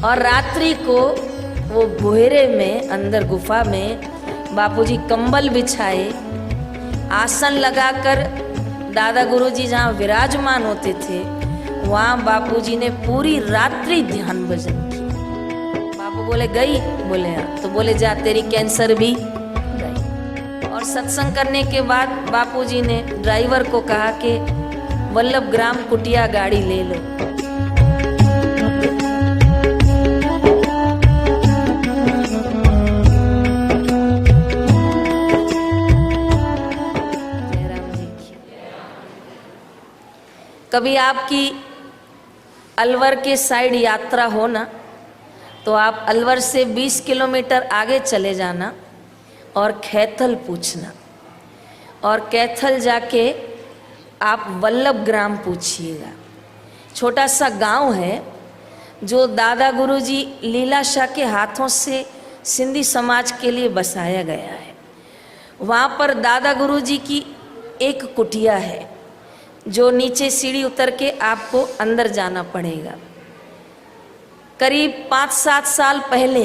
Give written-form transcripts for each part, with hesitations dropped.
और रात्रि को वो बोहरे में अंदर गुफा में बापूजी कंबल बिछाए, आसन लगाकर दादा गुरुजी जहाँ विराजमान होते थे वहाँ बापूजी ने पूरी रात्रि ध्यान भजन किया। बापू बोले गई, बोले हाँ, तो बोले जा तेरी कैंसर भी गई। और सत्संग करने के बाद बापूजी ने ड्राइवर को कहा कि वल्लभ ग्राम कुटिया गाड़ी ले लो। कभी आपकी अलवर के साइड यात्रा हो ना, तो आप अलवर से 20 किलोमीटर आगे चले जाना और कैथल पूछना, और कैथल जाके आप वल्लभ ग्राम पूछिएगा। छोटा सा गांव है जो दादा गुरुजी लीलाशाह के हाथों से सिंधी समाज के लिए बसाया गया है। वहाँ पर दादा गुरुजी की एक कुटिया है जो नीचे सीढ़ी उतर के आपको अंदर जाना पड़ेगा। करीब 5-7 साल पहले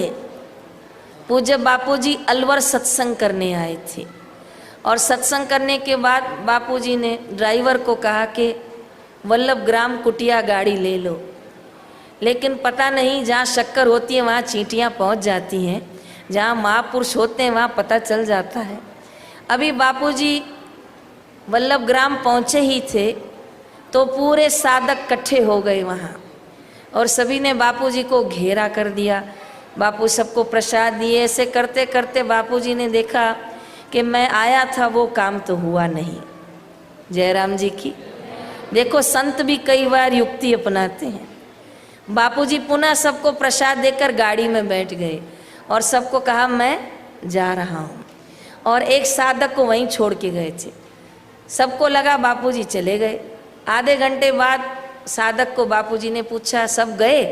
पूज्य बापूजी अलवर सत्संग करने आए थे, और सत्संग करने के बाद बापूजी ने ड्राइवर को कहा कि वल्लभ ग्राम कुटिया गाड़ी ले लो। लेकिन पता नहीं जहाँ शक्कर होती है वहाँ चींटियाँ पहुँच जाती हैं, जहाँ महापुरुष होते हैं वहाँ पता चल जाता है। अभी बापूजी वल्लभ ग्राम पहुँचे ही थे तो पूरे साधक इकट्ठे हो गए वहाँ, और सभी ने बापूजी को घेरा कर दिया। बापू सबको प्रसाद दिए। ऐसे करते करते बापूजी ने देखा कि मैं आया था वो काम तो हुआ नहीं। जयराम जी की देखो, संत भी कई बार युक्ति अपनाते हैं। बापूजी पुनः सबको प्रसाद देकर गाड़ी में बैठ गए और सबको कहा मैं जा रहा हूँ, और एक साधक को वहीं छोड़ के गए थे। सबको लगा बापूजी चले गए। आधे घंटे बाद साधक को बापूजी ने पूछा सब गए?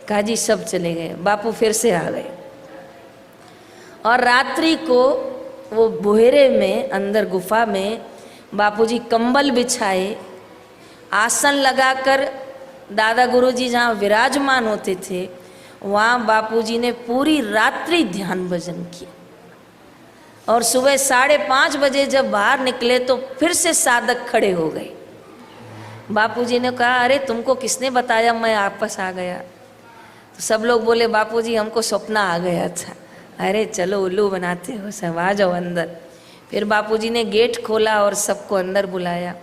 कहा जी सब चले गए। बापू फिर से आ गए, और रात्रि को वो बोहरे में अंदर गुफा में बापूजी कंबल बिछाए, आसन लगाकर दादा गुरुजी जहाँ विराजमान होते थे वहाँ बापूजी ने पूरी रात्रि ध्यान भजन किया। और सुबह 5:30 बजे जब बाहर निकले तो फिर से साधक खड़े हो गए। बापूजी ने कहा अरे तुमको किसने बताया मैं वापस आ गया? तो सब लोग बोले बापूजी हमको सपना आ गया था। अरे चलो उल्लू बनाते हो, सब आ जाओ अंदर। फिर बापूजी ने गेट खोला और सबको अंदर बुलाया।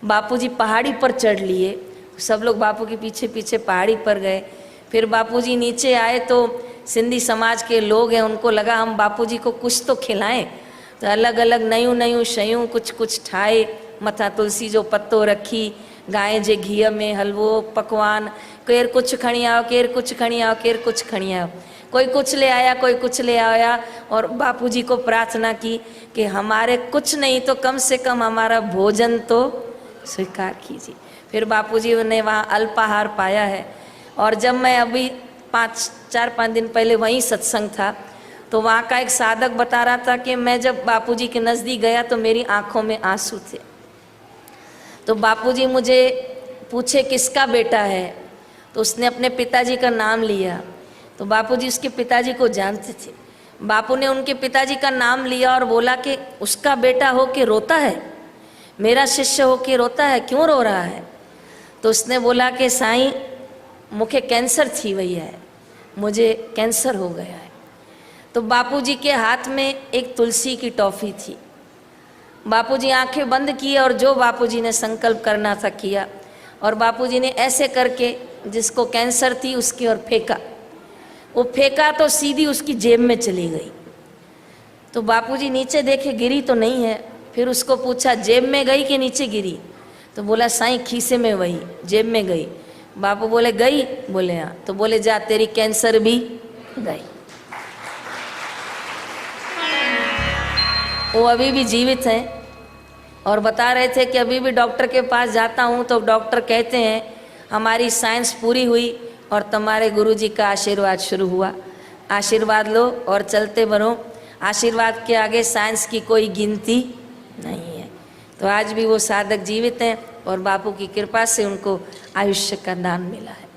बापूजी पहाड़ी पर चढ़ लिए, सब लोग बापू के पीछे पीछे पहाड़ी पर गए। फिर बापूजी नीचे आए तो सिंधी समाज के लोग हैं, उनको लगा हम बापूजी को कुछ तो खिलाएं, तो अलग अलग नयूं नयूं शयूं कुछ कुछ ठाहे, मथा तुलसी जो पत्तो रखी, गांइ जे घीअ में हलवो पकवान, केर कुछ खणी आओ, केर कुछ खणी आओ, केर कुछ खणी आओ। कोई कुछ ले आया, कोई कुछ ले आया, और बापूजी को प्रार्थना की कि हमारे कुछ नहीं तो कम से कम हमारा भोजन तो स्वीकार कीजिए। फिर बापूजी ने वहाँ अल्पाहार पाया है। और जब मैं अभी 4-5 दिन पहले वहीं सत्संग था तो वहाँ का एक साधक बता रहा था कि मैं जब बापूजी के नज़दीक गया तो मेरी आंखों में आंसू थे। तो बापूजी मुझे पूछे किसका बेटा है, तो उसने अपने पिताजी का नाम लिया। तो बापूजी उसके पिताजी को जानते थे। बापू ने उनके पिताजी का नाम लिया और बोला कि उसका बेटा हो के रोता है, मेरा शिष्य हो के रोता है, क्यों रो रहा है? तो उसने बोला कि साईं मुझे कैंसर थी वही है, मुझे कैंसर हो गया है। तो बापूजी के हाथ में एक तुलसी की टॉफ़ी थी। बापूजी आंखें बंद किए और जो बापूजी ने संकल्प करना था किया, और बापूजी ने ऐसे करके जिसको कैंसर थी उसकी ओर फेंका। वो फेंका तो सीधी उसकी जेब में चली गई। तो बापूजी नीचे देखे गिरी तो नहीं है। फिर उसको पूछा जेब में गई कि नीचे गिरी? तो बोला साईं खीसे में वही जेब में गई। बापू बोले गई? बोले हाँ। तो बोले जा तेरी कैंसर भी गई। वो अभी भी जीवित हैं और बता रहे थे कि अभी भी डॉक्टर के पास जाता हूँ तो डॉक्टर कहते हैं हमारी साइंस पूरी हुई और तुम्हारे गुरुजी का आशीर्वाद शुरू हुआ। आशीर्वाद लो और चलते बनो। आशीर्वाद के आगे साइंस की कोई गिनती नहीं है। तो आज भी वो साधक जीवित हैं और बापू की कृपा से उनको आयुष्य का दान मिला है।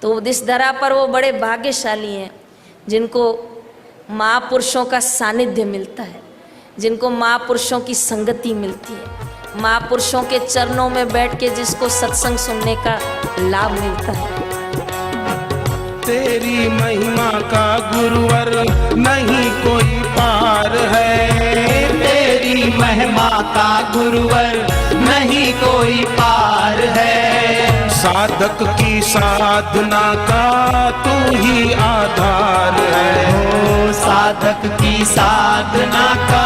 तो इस धरा पर वो बड़े भाग्यशाली हैं जिनको महापुरुषों का सानिध्य मिलता है, जिनको महापुरुषों की संगति मिलती है, महापुरुषों के चरणों में बैठ के जिसको सत्संग सुनने का लाभ मिलता है। तेरी महिमा का गुरुवर नहीं कोई पार है, तेरी महिमा का गुरुवर नहीं कोई पार है। साधक की साधना का तू ही आधार है, ओ साधक की साधना का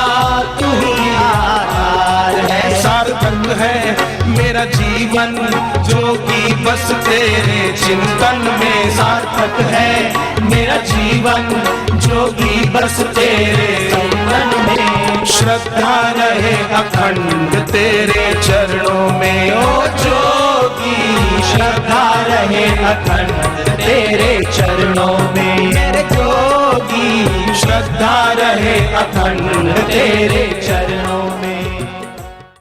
तू ही आधार है। सार्थक है मेरा जीवन जो कि बस तेरे चिंतन में, सार्थक है मेरा जीवन जो कि बस तेरे चिंतन में। श्रद्धा रहे अखंड तेरे चरणों में, ओ जोगी श्रद्धा रहे अखंड तेरे चरणों में। मेरे जोगी श्रद्धा रहे अखंड तेरे